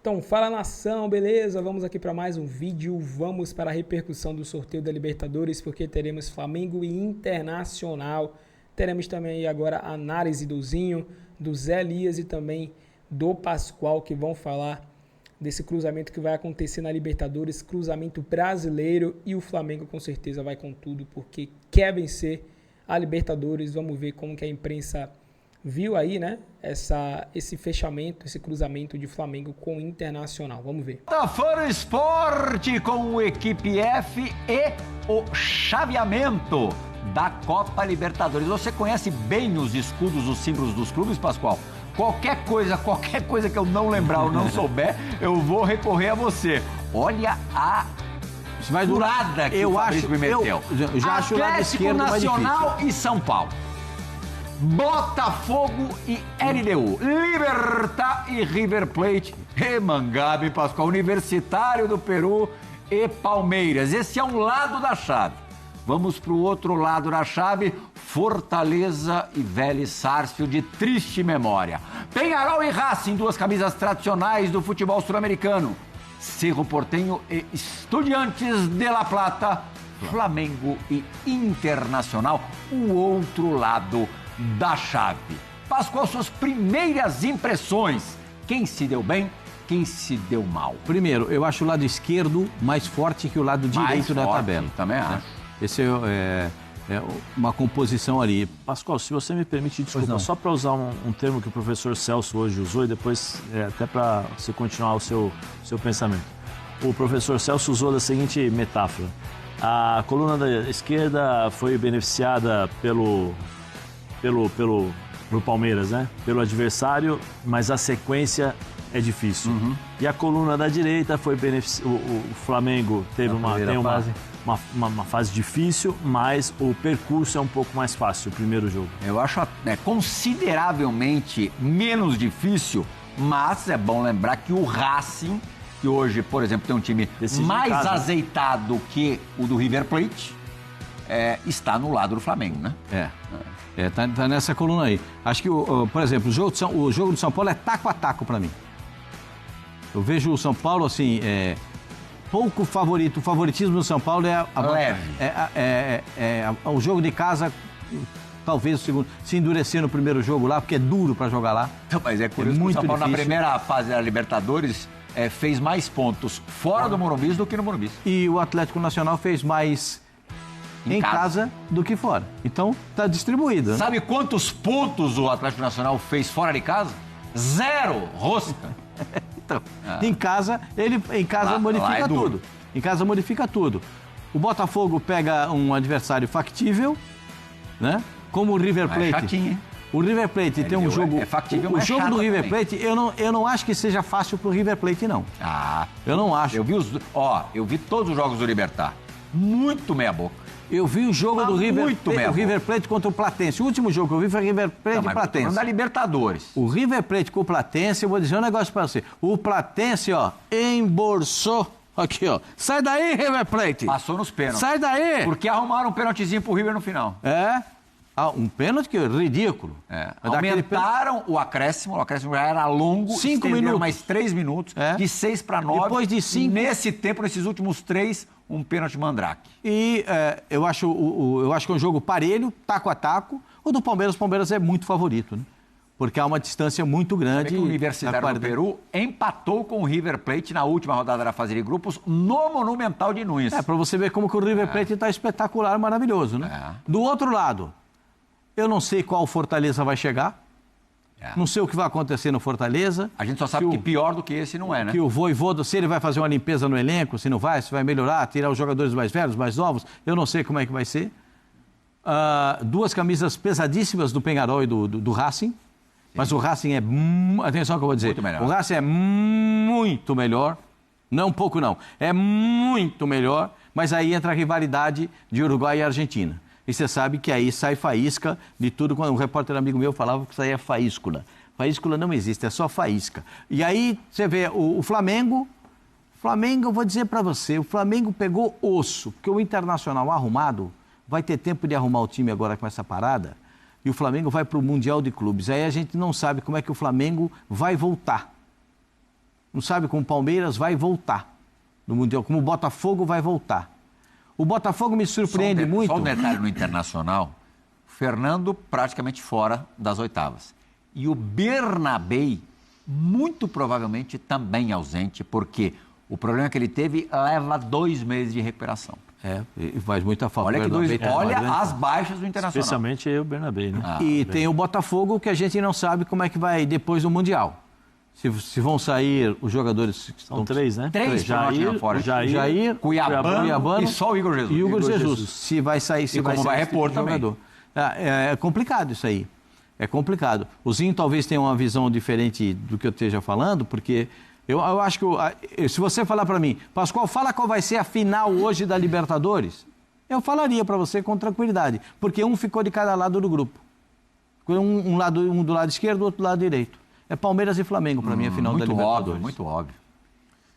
Então, fala nação, beleza? Vamos aqui para mais um vídeo, vamos para a repercussão do sorteio da Libertadores, porque teremos Flamengo e Internacional, teremos também aí agora a análise do Zinho, do Zé Elias e também do Pascoal, que vão falar desse cruzamento que vai acontecer na Libertadores, cruzamento brasileiro, e o Flamengo com certeza vai com tudo, porque quer vencer a Libertadores. Vamos ver como que a imprensa viu aí, né, esse fechamento, esse cruzamento de Flamengo com o Internacional. Vamos ver. Fora Esporte com o Equipe F e o chaveamento da Copa Libertadores. Você conhece bem os escudos, os símbolos dos clubes, Pascoal? Qualquer coisa que eu não lembrar ou não souber, eu vou recorrer a você. Olha a furada que o Fabrício me meteu. Eu já acho o lado esquerdo mais difícil. Nacional e São Paulo. Botafogo e LDU, Libertad e River Plate, Remangabe, Pascoal, Universitário do Peru e Palmeiras. Esse é um lado da chave. Vamos para o outro lado da chave, Fortaleza e Vélez Sarsfield, de triste memória. Peñarol e Racing, duas camisas tradicionais do futebol sul-americano. Cerro Porteño e Estudiantes de La Plata, Flamengo e Internacional, o outro lado da chave. Pascoal, suas primeiras impressões. Quem se deu bem, quem se deu mal? Primeiro, eu acho o lado esquerdo mais forte que o lado direito da tabela. Também acho. Esse é uma composição ali. Pascoal, se você me permite, desculpa, só para usar um termo que o professor Celso hoje usou e depois até para você continuar o seu pensamento. O professor Celso usou da seguinte metáfora. A coluna da esquerda foi beneficiada pelo Palmeiras, né? Pelo adversário, mas a sequência é difícil. Uhum. E a coluna da direita foi beneficiada. O Flamengo teve uma fase difícil, mas o percurso é um pouco mais fácil, o primeiro jogo. Eu acho consideravelmente menos difícil, mas é bom lembrar que o Racing, que hoje, por exemplo, tem um time mais azeitado que o do River Plate, está no lado do Flamengo, né? Tá nessa coluna aí. Acho que, por exemplo, o jogo do São Paulo é taco a taco para mim. Eu vejo o São Paulo, assim, pouco favorito. O favoritismo do São Paulo o jogo de casa, talvez o segundo, se endurecer no primeiro jogo lá, porque é duro para jogar lá. Então, mas é curioso que o São Paulo, na primeira fase da Libertadores, fez mais pontos fora do Morumbi do que no Morumbi. E o Atlético Nacional fez mais em casa do que fora. Então, tá distribuído. Né? Sabe quantos pontos o Atlético Nacional fez fora de casa? 0, rosca. Então, em casa modifica tudo. Em casa modifica tudo. O Botafogo pega um adversário factível, né? Como o River Plate. É chatinho, hein? O River Plate tem um jogo... É factível, o mas jogo do River também. Plate, eu não acho que seja fácil pro River Plate, não. Eu não acho. Eu vi todos os jogos do Libertad. Muito meia boca. Eu vi o jogo do River Plate contra o Platense. O último jogo que eu vi foi River Plate e Platense. Da Libertadores. O River Plate com o Platense, eu vou dizer um negócio pra você. O Platense, embolsou. Aqui, Sai daí, River Plate. Passou nos pênaltis. Sai daí. Porque arrumaram um pênaltizinho pro River no final. Um pênalti que é ridículo. Aumentaram o acréscimo já era longo. 5 minutos. Mais 3 minutos, de 6 para 9. Depois de 5. Nesse tempo, nesses últimos 3, um pênalti mandrake. E eu acho que é um jogo parelho, taco a taco. O do Palmeiras, é muito favorito, né? Porque há uma distância muito grande. O Universitário do Peru empatou com o River Plate na última rodada da fase de grupos no Monumental de Nunes. Para você ver como que o River Plate está espetacular, maravilhoso, né? Do outro lado, eu não sei qual Fortaleza vai chegar. Não sei o que vai acontecer no Fortaleza. A gente só sabe que pior do que esse não é, né? Que o Vojvoda, se ele vai fazer uma limpeza no elenco, se não vai, se vai melhorar, tirar os jogadores mais velhos, mais novos, eu não sei como é que vai ser. Duas camisas pesadíssimas do Peñarol e do Racing. Mas o Racing atenção que eu vou dizer. O Racing é muito melhor. Não um pouco não. É muito melhor. Mas aí entra a rivalidade de Uruguai e Argentina. E você sabe que aí sai faísca de tudo. Quando um repórter amigo meu falava que isso aí é faíscula. Faíscula não existe, é só faísca. E aí você vê o Flamengo. Flamengo, eu vou dizer para você, o Flamengo pegou osso. Porque o Internacional arrumado vai ter tempo de arrumar o time agora com essa parada. E o Flamengo vai para o Mundial de Clubes. Aí a gente não sabe como é que o Flamengo vai voltar. não sabe como o Palmeiras vai voltar no Mundial, como o Botafogo vai voltar. O Botafogo me surpreende muito. Só um detalhe no Internacional, Fernando praticamente fora das oitavas. E o Bernabéi, muito provavelmente também ausente, porque o problema que ele teve leva 2 meses de recuperação. E faz muita falta. Olha as baixas do Internacional. Especialmente o Bernabéi, né? Tem o Botafogo, que a gente não sabe como é que vai depois do Mundial. Se vão sair os jogadores... São 3, né? 3 Jair, Cuiabano e só o Igor Jesus. E o Igor Jesus. Se vai sair... Se vai repor também. Jogador. É complicado isso aí. É complicado. O Zinho talvez tenha uma visão diferente do que eu esteja falando, porque eu acho que... se você falar para mim, Pascoal, fala qual vai ser a final hoje da Libertadores, eu falaria para você com tranquilidade, porque um ficou de cada lado do grupo. Um do lado esquerdo, outro do lado direito. É Palmeiras e Flamengo para mim a final da Libertadores. Muito óbvio.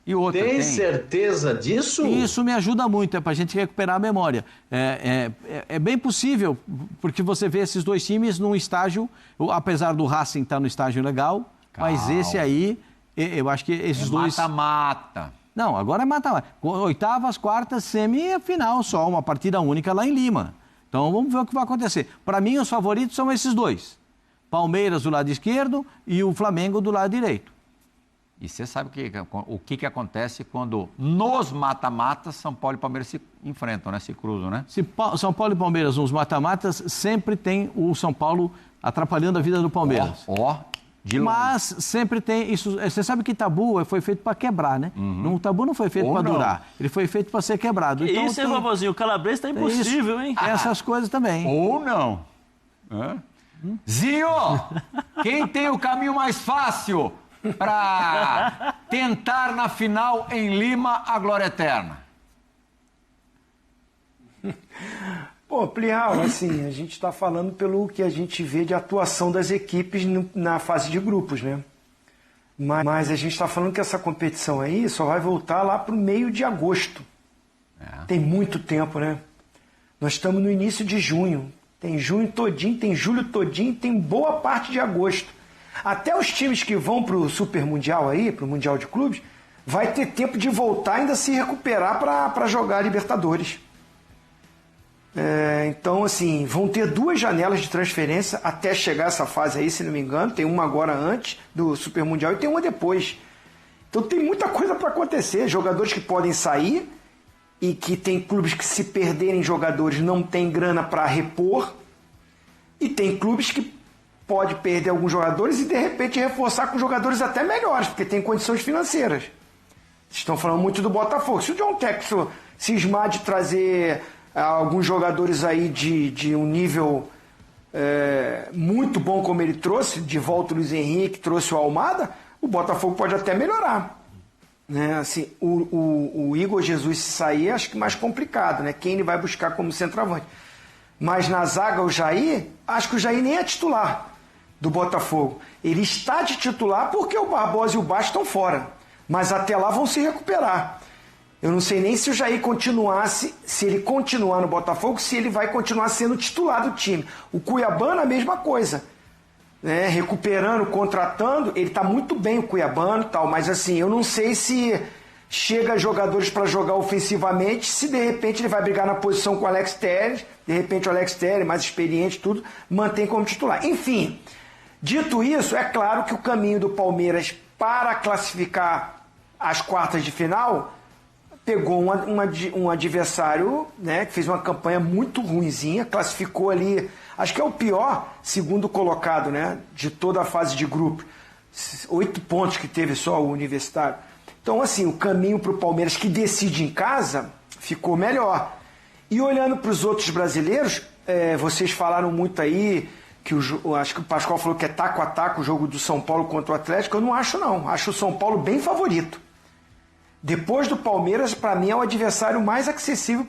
E outra, tem certeza disso? Isso me ajuda muito, é para a gente recuperar a memória. É bem possível, porque você vê esses dois times num estágio, apesar do Racing estar no estágio legal, mas esse aí, eu acho que esses dois... Mata-mata. Não, agora é mata-mata. Oitavas, quartas, semi e final só, uma partida única lá em Lima. Então vamos ver o que vai acontecer. Para mim, os favoritos são esses dois. Palmeiras do lado esquerdo e o Flamengo do lado direito. E você sabe o que acontece quando nos mata-matas São Paulo e Palmeiras se enfrentam, né? Se cruzam, né? Se São Paulo e Palmeiras nos mata-matas, sempre tem o São Paulo atrapalhando a vida do Palmeiras. De longe. Mas sempre tem isso. Você sabe que tabu foi feito para quebrar, né? O tabu não foi feito para durar. Ele foi feito para ser quebrado. Então, isso, Vavozinho? O Calabrese está impossível, hein? Tem essas coisas também. Ou não. Zinho, quem tem o caminho mais fácil para tentar na final em Lima a glória eterna? Pô, Plihal, assim, a gente está falando pelo que a gente vê de atuação das equipes na fase de grupos, né? Mas a gente está falando que essa competição aí só vai voltar lá para o meio de agosto. Tem muito tempo, né? Nós estamos no início de junho. Tem junho todinho, tem julho todinho, tem boa parte de agosto. Até os times que vão para o Super Mundial aí, para o Mundial de Clubes, vai ter tempo de voltar e ainda se recuperar para jogar a Libertadores. Então, assim, vão ter 2 janelas de transferência até chegar essa fase aí, se não me engano. Tem uma agora antes do Super Mundial e tem uma depois. Então tem muita coisa para acontecer. Jogadores que podem sair e que tem clubes que, se perderem jogadores, não tem grana para repor. E tem clubes que pode perder alguns jogadores e de repente reforçar com jogadores até melhores, porque tem condições financeiras. Vocês estão falando muito do Botafogo. Se o John Textor cismar de trazer alguns jogadores aí de um nível muito bom como ele trouxe, de volta o Luiz Henrique, trouxe o Almada, o Botafogo pode até melhorar. Né? Assim, o Igor Jesus, se sair, acho que mais complicado, né? Quem ele vai buscar como centroavante. Mas na zaga o Jair, acho que o Jair nem é titular do Botafogo. Ele está de titular porque o Barbosa e o Bastos estão fora. Mas até lá vão se recuperar. Eu não sei nem se o Jair continuasse, se ele continuar no Botafogo, se ele vai continuar sendo titular do time. O Cuiabano, a mesma coisa. Né? Recuperando, contratando, ele está muito bem, o Cuiabano e tal, mas assim, eu não sei se chega jogadores para jogar ofensivamente, se de repente ele vai brigar na posição com o Alex Telles, de repente o Alex Telles, mais experiente, tudo, mantém como titular. Enfim, dito isso, é claro que o caminho do Palmeiras para classificar as quartas de final pegou um adversário, né, que fez uma campanha muito ruinzinha, classificou ali, acho que é o pior segundo colocado, né, de toda a fase de grupo. 8 pontos que teve só o Universitário. Então, assim, o caminho para o Palmeiras, que decide em casa, ficou melhor. E olhando para os outros brasileiros, vocês falaram muito aí, que acho que o Pascoal falou que é taco a taco o jogo do São Paulo contra o Atlético. Eu não acho, não. Acho o São Paulo bem favorito. Depois do Palmeiras, para mim, é o adversário mais acessível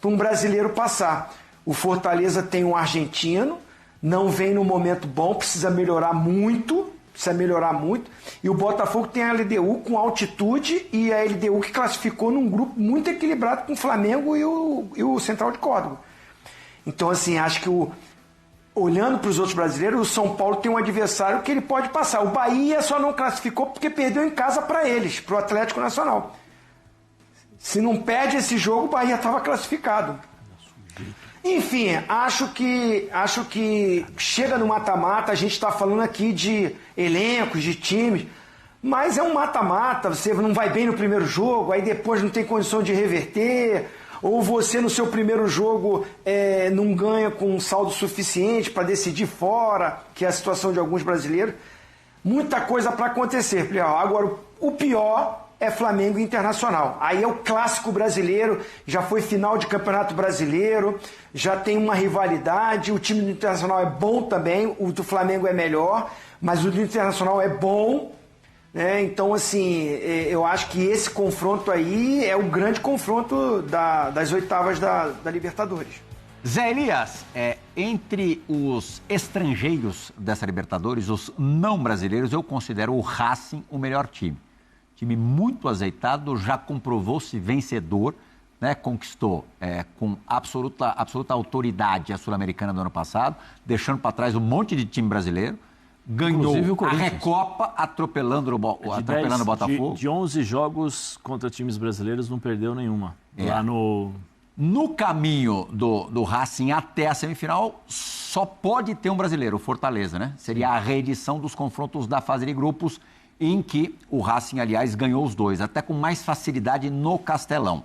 para um brasileiro passar. O Fortaleza tem um argentino, não vem num momento bom, precisa melhorar muito. E o Botafogo tem a LDU com altitude e a LDU que classificou num grupo muito equilibrado com o Flamengo e o Central de Córdoba. Então, assim, acho que olhando para os outros brasileiros, o São Paulo tem um adversário que ele pode passar. O Bahia só não classificou porque perdeu em casa para eles, para o Atlético Nacional. Se não perde esse jogo, o Bahia estava classificado. Enfim, acho que chega no mata-mata, a gente está falando aqui de elencos, de times, mas é um mata-mata, você não vai bem no primeiro jogo, aí depois não tem condição de reverter, ou você no seu primeiro jogo não ganha com um saldo suficiente para decidir fora, que é a situação de alguns brasileiros. Muita coisa para acontecer, Plihal. Agora, o pior é Flamengo e Internacional. Aí é o clássico brasileiro, já foi final de Campeonato Brasileiro, já tem uma rivalidade, o time do Internacional é bom também, o do Flamengo é melhor, mas o do Internacional é bom, né? Então, assim, eu acho que esse confronto aí é o grande confronto das oitavas da Libertadores. Zé Elias, entre os estrangeiros dessa Libertadores, os não brasileiros, eu considero o Racing o melhor time. Time muito azeitado, já comprovou-se vencedor, né? Conquistou com absoluta autoridade a Sul-Americana do ano passado, deixando para trás um monte de time brasileiro. Ganhou a Recopa atropelando o Botafogo. De 11 jogos contra times brasileiros, não perdeu nenhuma. Lá No caminho do Racing até a semifinal, só pode ter um brasileiro, o Fortaleza, né? Seria a reedição dos confrontos da fase de grupos, em que o Racing, aliás, ganhou os dois, até com mais facilidade no Castelão.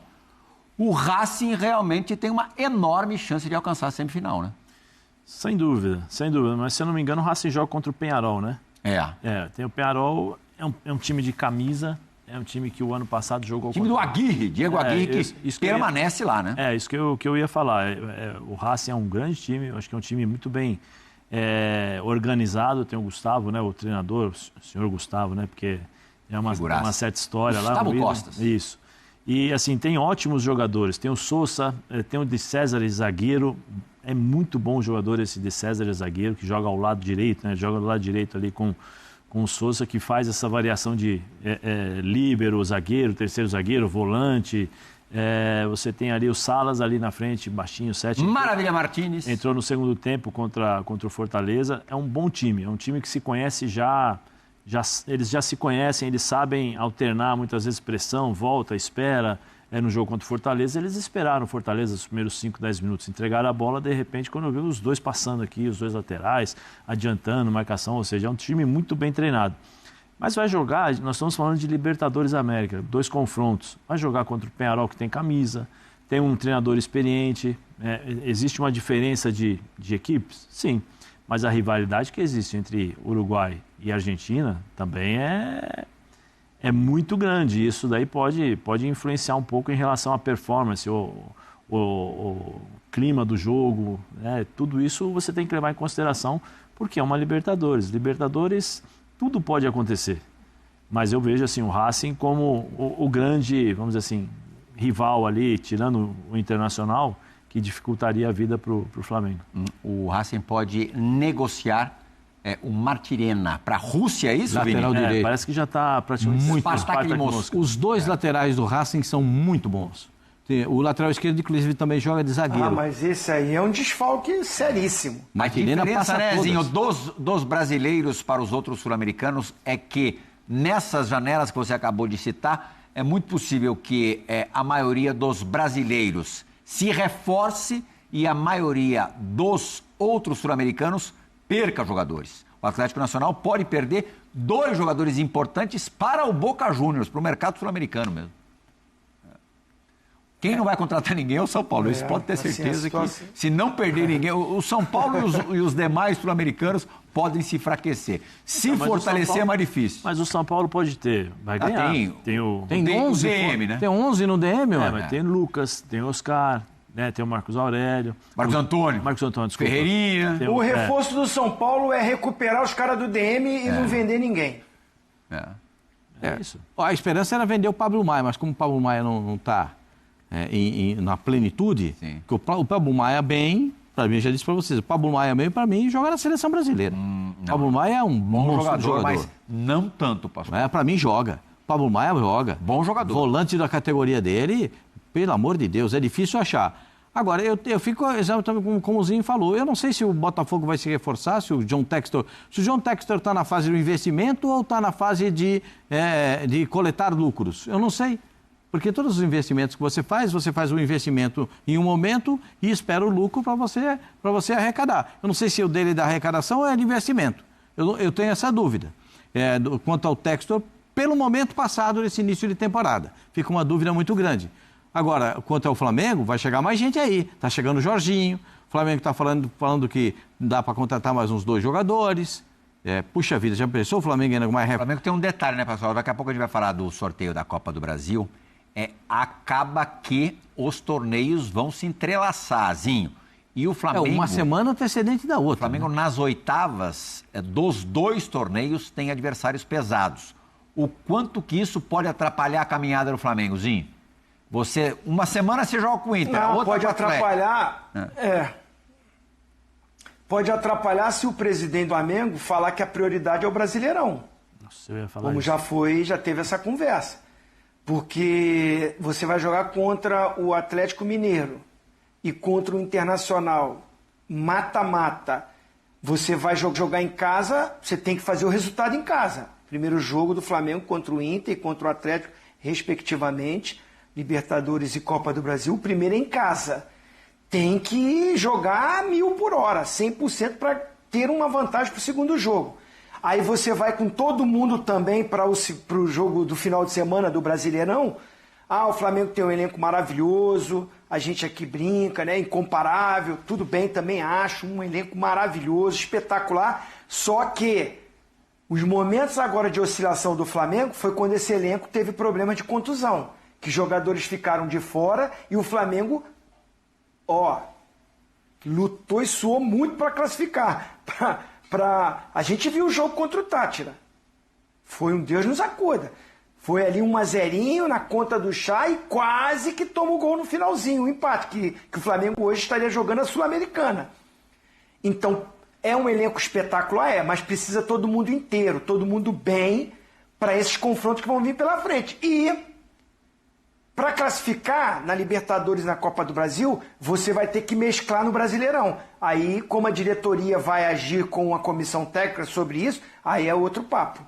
O Racing realmente tem uma enorme chance de alcançar a semifinal, né? Sem dúvida. Mas, se eu não me engano, o Racing joga contra o Peñarol, né? Tem o Peñarol, é um time de camisa, é um time que o ano passado jogou... O time do Aguirre, Diego Aguirre, que permanece lá, né? Isso que eu ia falar. O Racing é um grande time, eu acho que é um time muito bem organizado. Tem o Gustavo, né? O treinador, o senhor Gustavo, né? Porque é uma certa história lá. Gustavo Costas. Isso. E, assim, tem ótimos jogadores. Tem o Sousa, tem o de César, zagueiro. É muito bom o jogador esse de César, zagueiro, que joga ao lado direito, né? Joga do lado direito ali com o Sousa, que faz essa variação de líbero, zagueiro, terceiro zagueiro, volante. Você tem ali o Salas ali na frente, baixinho, 7. Maravilha Martínez. Entrou no segundo tempo contra o Fortaleza. É um bom time, é um time que se conhece eles já se conhecem, eles sabem alternar muitas vezes pressão, volta, espera. No jogo contra o Fortaleza, eles esperaram o Fortaleza os primeiros 5, 10 minutos, entregaram a bola, de repente, quando eu vi os dois passando aqui, os dois laterais, adiantando, marcação, ou seja, é um time muito bem treinado. Mas vai jogar, nós estamos falando de Libertadores América, 2 confrontos. Vai jogar contra o Peñarol, que tem camisa, tem um treinador experiente, existe uma diferença de equipes? Sim, mas a rivalidade que existe entre Uruguai e Argentina também é muito grande. Isso daí pode influenciar um pouco em relação à performance, o clima do jogo, né? Tudo isso você tem que levar em consideração, porque é uma Libertadores. Libertadores, tudo pode acontecer. Mas eu vejo assim, o Racing como o grande, vamos dizer assim, rival ali, tirando o Internacional, que dificultaria a vida para o Flamengo. O Racing pode negociar o Martirena para a Rússia, é isso, lateral Vini? direito. Parece que já está praticamente... Muito. Spartak Moscou. Os dois laterais do Racing são muito bons. O lateral esquerdo, inclusive, também joga de zagueiro. Mas esse aí é um desfalque seríssimo. A diferença, né, Zinho, dos brasileiros para os outros sul-americanos é que nessas janelas que você acabou de citar, é muito possível que a maioria dos brasileiros se reforce e a maioria dos outros sul-americanos perca jogadores. O Atlético Nacional pode perder 2 jogadores importantes para o Boca Juniors, para o mercado sul-americano mesmo. Quem não vai contratar ninguém é o São Paulo. Isso pode ter certeza que, se não perder ninguém, o São Paulo e os demais sul-americanos podem se enfraquecer. Se fortalecer é mais difícil. Mas o São Paulo pode ter, vai ganhar. Tem 11 DM, né? Tem 11 no DM, mas tem Lucas, tem Oscar, né? Tem o Marcos Aurélio. Marcos Antônio, desculpa. Ferreirinha. O reforço do São Paulo é recuperar os caras do DM e não vender ninguém. É isso. A esperança era vender o Pablo Maia, mas como o Pablo Maia não está na plenitude, que o Pablo Maia bem, para mim, já disse para vocês, o Pablo Maia bem, para mim, joga na seleção brasileira. O Pablo Maia é um bom jogador. Mas não tanto, pastor. Para mim, joga. O Pablo Maia joga. Bom jogador. Volante da categoria dele, pelo amor de Deus, é difícil achar. Agora, eu fico exatamente como o Zinho falou. Eu não sei se o Botafogo vai se reforçar, se o John Textor está na fase do investimento ou está na fase de coletar lucros. Eu não sei. Porque todos os investimentos que você faz um investimento em um momento e espera o lucro para você arrecadar. Eu não sei se o dele é da arrecadação ou é de investimento. Eu tenho essa dúvida. Quanto ao Textor, pelo momento passado, nesse início de temporada. Fica uma dúvida muito grande. Agora, quanto ao Flamengo, vai chegar mais gente aí. Está chegando o Jorginho. O Flamengo está falando que dá para contratar mais uns 2 jogadores. Puxa vida, já pensou o Flamengo ainda mais... O Flamengo tem um detalhe, né, pessoal? Daqui a pouco a gente vai falar do sorteio da Copa do Brasil. Acaba que os torneios vão se entrelaçar, Zinho. E o Flamengo... uma semana antecedente da outra. O Flamengo, nas oitavas dos 2 torneios, tem adversários pesados. O quanto que isso pode atrapalhar a caminhada do Flamengo, Zinho? Uma semana você joga com o Inter, outra pode atrapalhar. Pode atrapalhar se o presidente do Flamengo falar que a prioridade é o Brasileirão. Nossa, eu ia falar como isso. Já teve essa conversa. Porque você vai jogar contra o Atlético Mineiro e contra o Internacional, mata-mata. Você vai jogar em casa, você tem que fazer o resultado em casa. Primeiro jogo do Flamengo contra o Inter e contra o Atlético, respectivamente. Libertadores e Copa do Brasil, o primeiro é em casa. Tem que jogar 1000 por hora, 100% para ter uma vantagem para o segundo jogo. Aí você vai com todo mundo também para o jogo do final de semana do Brasileirão. O Flamengo tem um elenco maravilhoso, a gente aqui brinca, né? Incomparável, tudo bem, também acho, um elenco maravilhoso, espetacular. Só que os momentos agora de oscilação do Flamengo foi quando esse elenco teve problema de contusão. Que jogadores ficaram de fora e o Flamengo, lutou e suou muito para classificar. A gente viu o jogo contra o Tátira. Foi um Deus nos acuda. Foi ali 1-0 na conta do chá e quase que toma o gol no finalzinho, o empate, que o Flamengo hoje estaria jogando a Sul-Americana. Então, é um elenco espetacular, mas precisa todo mundo inteiro, todo mundo bem para esses confrontos que vão vir pela frente. E para classificar na Libertadores e na Copa do Brasil, você vai ter que mesclar no Brasileirão. Aí, como a diretoria vai agir com a comissão técnica sobre isso, aí é outro papo.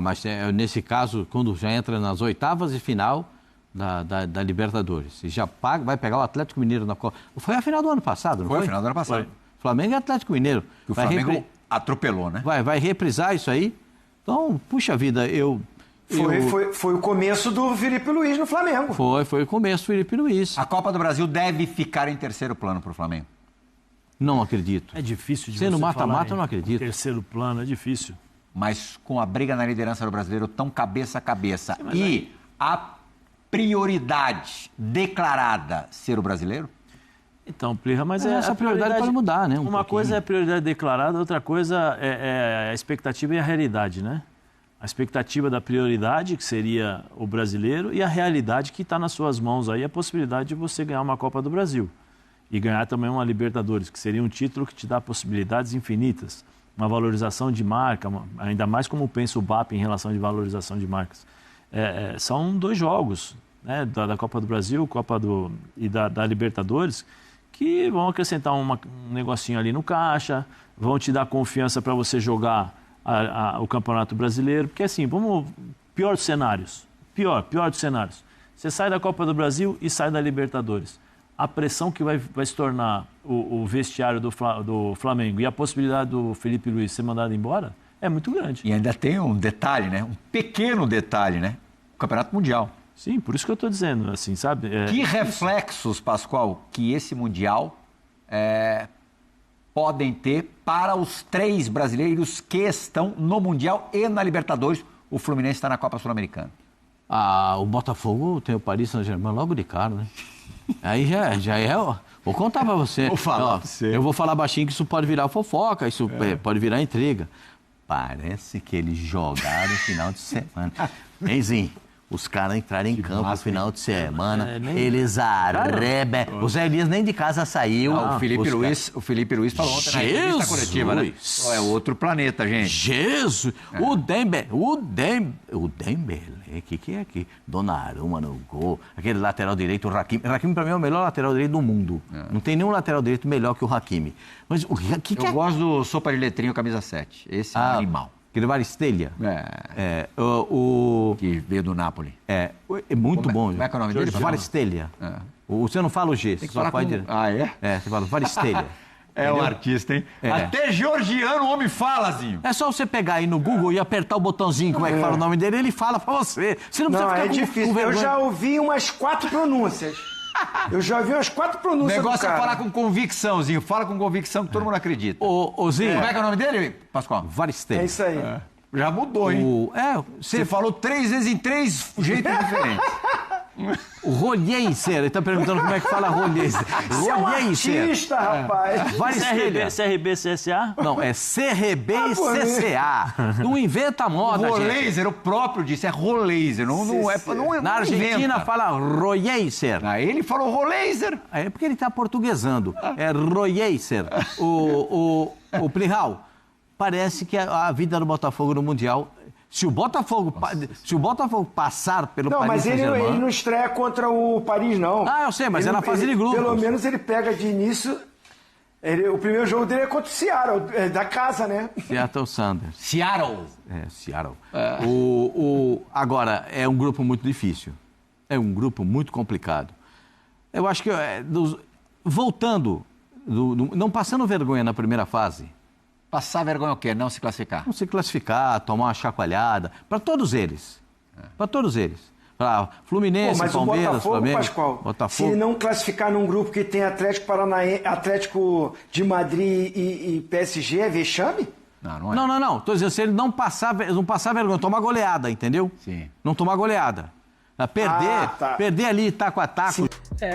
Mas nesse caso, quando já entra nas oitavas e final da Libertadores, e já vai pegar o Atlético Mineiro na Copa. Foi a final do ano passado, não foi? Foi a final do ano passado. Foi. Flamengo e Atlético Mineiro. O Flamengo atropelou, né? Vai reprisar isso aí. Então, puxa vida, Foi o começo do Felipe Luiz no Flamengo. Foi o começo do Felipe Luiz. A Copa do Brasil deve ficar em terceiro plano para o Flamengo? Não acredito. É difícil de Sendo você mata-mata, eu não falar acredito. Terceiro plano, é difícil. Mas com a briga na liderança do brasileiro tão cabeça a cabeça a prioridade declarada ser o brasileiro? Então, Plirra, mas essa prioridade pode mudar, né? Uma coisa é a prioridade declarada, outra coisa é a expectativa e a realidade, né? A expectativa da prioridade, que seria o brasileiro, e a realidade que está nas suas mãos aí, a possibilidade de você ganhar uma Copa do Brasil. E ganhar também uma Libertadores, que seria um título que te dá possibilidades infinitas. Uma valorização de marca, ainda mais como pensa o BAP em relação de valorização de marcas. São 2 jogos, né, da Copa do Brasil e da Libertadores, que vão acrescentar um negocinho ali no caixa, vão te dar confiança para você jogar o Campeonato Brasileiro. Porque assim, pior dos cenários. Pior dos cenários. Você sai da Copa do Brasil e sai da Libertadores. A pressão que vai se tornar o vestiário do Flamengo e a possibilidade do Felipe Luiz ser mandado embora é muito grande. E ainda tem um detalhe, né? Um pequeno detalhe, né? O Campeonato Mundial. Sim, por isso que eu estou dizendo, assim, sabe? Que reflexos, Pascoal, que esse Mundial podem ter para os 3 brasileiros que estão no Mundial e na Libertadores? O Fluminense está na Copa Sul-Americana. O Botafogo tem o Paris Saint-Germain logo de cara, né? Aí já é... Vou contar pra você. Vou falar pra você. Eu vou falar baixinho que isso pode virar fofoca, isso pode virar intriga. Parece que eles jogaram no final de semana. Enzinho, os caras entrarem em campo no massa, final de semana, eles arrebem. O Zé Elias nem de casa saiu. O Felipe Luiz falou ontem na entrevista coletiva, né? É outro planeta, gente. Jesus! O Dembélé, que é aqui? Donnarumma no gol, aquele lateral direito, o Hakimi. O Hakimi, pra mim, é o melhor lateral direito do mundo. Não tem nenhum lateral direito melhor que o Hakimi. Mas o que Eu gosto do sopa de letrinho, camisa 7. Esse é um animal. Aquele Varistelha. Que veio do Napoli. É muito bom. Como é que é o nome dele? Varistelha. Você não fala o G, você só pode... Ah, é? Você fala Varistelha. É um artista, hein? Até georgiano o homem fala, Zinho. É só você pegar aí no Google e apertar o botãozinho, como é que fala o nome dele, ele fala pra você. Você não precisa ficar difícil. com Eu vergonha. já ouvi umas 4 pronúncias. O negócio é falar com convicção, Zinho. Fala com convicção que todo mundo acredita. Ô, Zinho. Como é que é o nome dele, Pascoal? Varistelha. É isso aí. Já mudou, hein? Você Você falou 3 vezes em 3 jeitos diferentes. O Rolheiser, ele tá perguntando como é que fala Rolheiser. Você é um artista, rapaz. Varistelha. CRB, CSA? Não, é CRB e CCA. Não inventa moda, gente. Roleiser, o próprio disse, é Roleiser. Na Argentina fala Rolheiser. Ele falou Roleiser. É porque ele tá portuguesando. É Rolheiser. O Plihal, parece que a vida do Botafogo no Mundial... Se o Botafogo passar pelo Paris mas Saint-Germain... ele não estreia contra o Paris, não. Eu sei, mas é na fase de grupos. Pelo menos ele pega de início... o primeiro jogo dele é contra o Seattle, da casa, né? Seattle Sanders. Seattle. Seattle. Agora, é um grupo muito difícil. É um grupo muito complicado. Eu acho que, voltando, não passando vergonha na primeira fase... Passar vergonha o quê? Não se classificar? Não se classificar, tomar uma chacoalhada. Para todos eles. Para todos eles. Para Fluminense, mas Palmeiras, o Botafogo, Flamengo. Pascoal, se ele não classificar num grupo que tem Atlético de Madrid e PSG, é vexame? Não é. Não. Estou dizendo, se ele não passar vergonha, tomar goleada, entendeu? Sim. Não tomar goleada. Perder ali, taco a taco. Sim.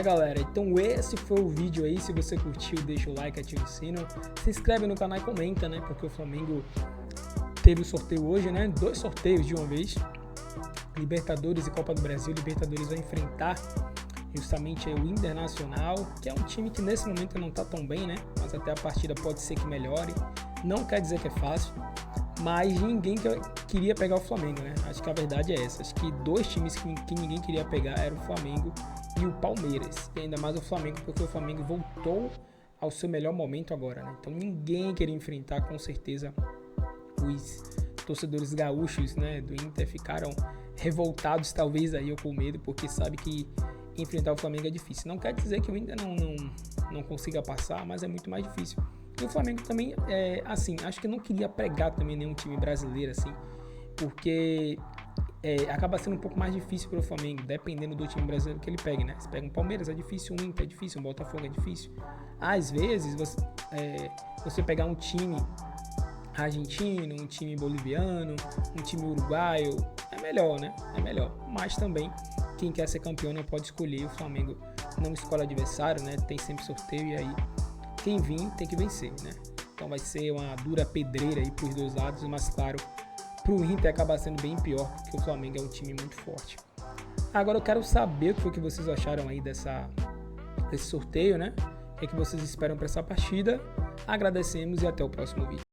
Galera, então esse foi o vídeo aí. Se você curtiu, deixa o like, ativa o sino. Se inscreve no canal e comenta, né? Porque o Flamengo teve o sorteio hoje, né? 2 sorteios de uma vez. Libertadores e Copa do Brasil. Libertadores vai enfrentar justamente o Internacional, que é um time que nesse momento não tá tão bem, né? Mas até a partida pode ser que melhore. Não quer dizer que é fácil. Mas ninguém queria pegar o Flamengo, né? Acho que a verdade é essa. Acho que 2 times que ninguém queria pegar eram o Flamengo e o Palmeiras. E ainda mais o Flamengo, porque o Flamengo voltou ao seu melhor momento agora, né? Então ninguém queria enfrentar, com certeza, os torcedores gaúchos, né, do Inter ficaram revoltados, talvez aí ou com medo, porque sabe que enfrentar o Flamengo é difícil. Não quer dizer que o Inter não consiga passar, mas é muito mais difícil. E o Flamengo também, assim, acho que não queria pregar também nenhum time brasileiro, assim, porque acaba sendo um pouco mais difícil para o Flamengo, dependendo do time brasileiro que ele pegue, né? Se pega um Palmeiras é difícil, um Inter é difícil, um Botafogo é difícil. Às vezes, você pegar um time argentino, um time boliviano, um time uruguaio, é melhor, né? É melhor. Mas também, quem quer ser campeão não pode escolher. O Flamengo não escolhe adversário, né? Tem sempre sorteio e aí quem vir tem que vencer, né? Então vai ser uma dura pedreira aí pros 2 lados, mas claro, pro Inter acaba sendo bem pior, porque o Flamengo é um time muito forte. Agora eu quero saber o que foi que vocês acharam aí desse sorteio, né? O que vocês esperam para essa partida. Agradecemos e até o próximo vídeo.